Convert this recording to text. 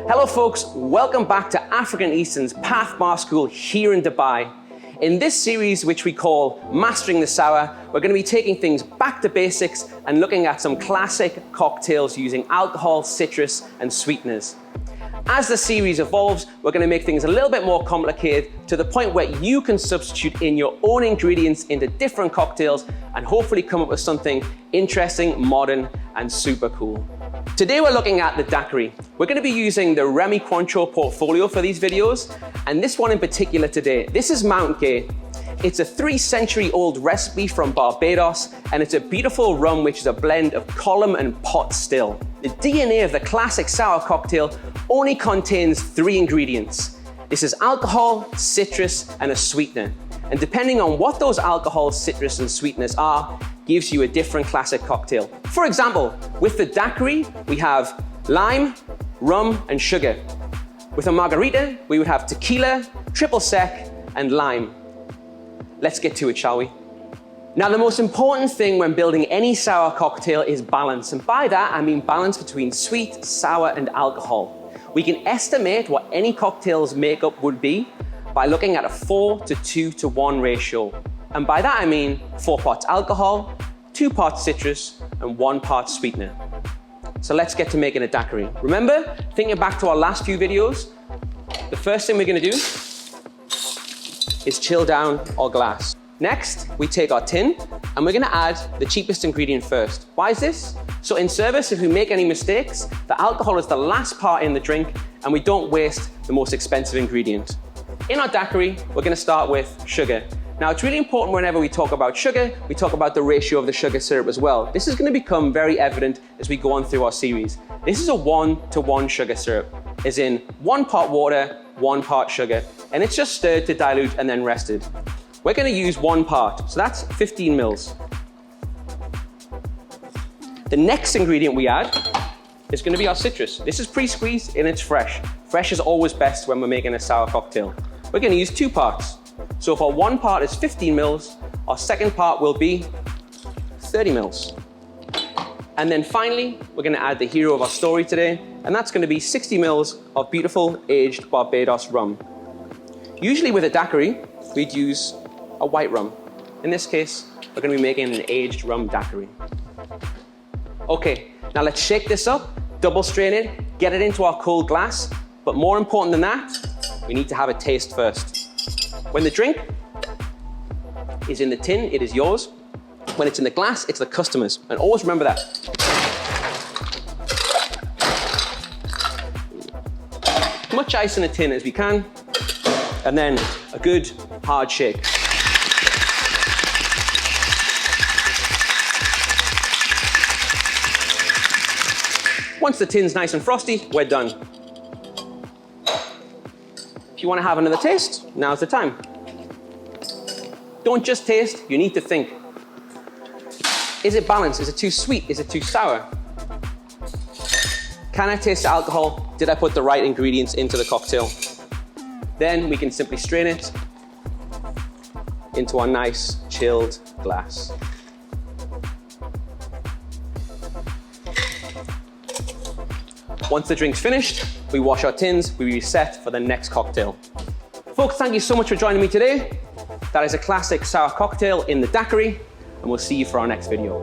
Hello folks, welcome back to African Eastern's Path Bar School here in Dubai. In this series, which we call Mastering the Sour, we're going to be taking things back to basics and looking at some classic cocktails using alcohol, citrus, and sweeteners. As the series evolves, we're going to make things a little bit more complicated to the point where you can substitute in your own ingredients into different cocktails and hopefully come up with something interesting, modern, and super cool. Today we're looking at the Daiquiri. We're going to be using the Remy Cointreau portfolio for these videos, and this one in particular today. This is Mount Gay. It's a 3-century-old recipe from Barbados, and it's a beautiful rum which is a blend of column and pot still. The DNA of the classic sour cocktail only contains 3 ingredients. This is alcohol, citrus, and a sweetener. And depending on what those alcohol, citrus, and sweeteners are, gives you a different classic cocktail. For example, with the Daiquiri, we have lime, rum, and sugar. With a Margarita, we would have tequila, triple sec, and lime. Let's get to it, shall we? Now, the most important thing when building any sour cocktail is balance. And by that, I mean balance between sweet, sour, and alcohol. We can estimate what any cocktail's makeup would be by looking at a 4:2:1 ratio. And by that, I mean 4 parts alcohol, 2 parts citrus, and 1 part sweetener. So let's get to making a Daiquiri. Remember, thinking back to our last few videos, the first thing we're gonna do is chill down our glass. Next, we take our tin and we're gonna add the cheapest ingredient first. Why is this? So in service, if we make any mistakes, the alcohol is the last part in the drink and we don't waste the most expensive ingredient. In our Daiquiri, we're gonna start with sugar. Now, it's really important whenever we talk about sugar, we talk about the ratio of the sugar syrup as well. This is gonna become very evident as we go on through our series. This is a 1:1 sugar syrup, as in 1 part water, 1 part sugar, and it's just stirred to dilute and then rested. We're gonna use 1 part, so that's 15 mils. The next ingredient we add is gonna be our citrus. This is pre-squeezed and it's fresh. Fresh is always best when we're making a sour cocktail. We're gonna use 2 parts. So if our 1 part is 15 mils, our second part will be 30 mils. And then finally, we're gonna add the hero of our story today, and that's gonna be 60 mils of beautiful aged Barbados rum. Usually with a Daiquiri, we'd use a white rum. In this case, we're gonna be making an aged rum Daiquiri. Okay, now let's shake this up, double strain it, get it into our cold glass, but more important than that, we need to have a taste first. When the drink is in the tin, it is yours. When it's in the glass, it's the customer's. And always remember that. As much ice in the tin as we can, and then a good hard shake. Once the tin's nice and frosty, we're done. If you want to have another taste, now's the time. Don't just taste, you need to think. Is it balanced? Is it too sweet? Is it too sour? Can I taste the alcohol? Did I put the right ingredients into the cocktail? Then we can simply strain it into our nice chilled glass. Once the drink's finished, we wash our tins, we reset for the next cocktail. Folks, thank you so much for joining me today. That is a classic sour cocktail in the Daiquiri, and we'll see you for our next video.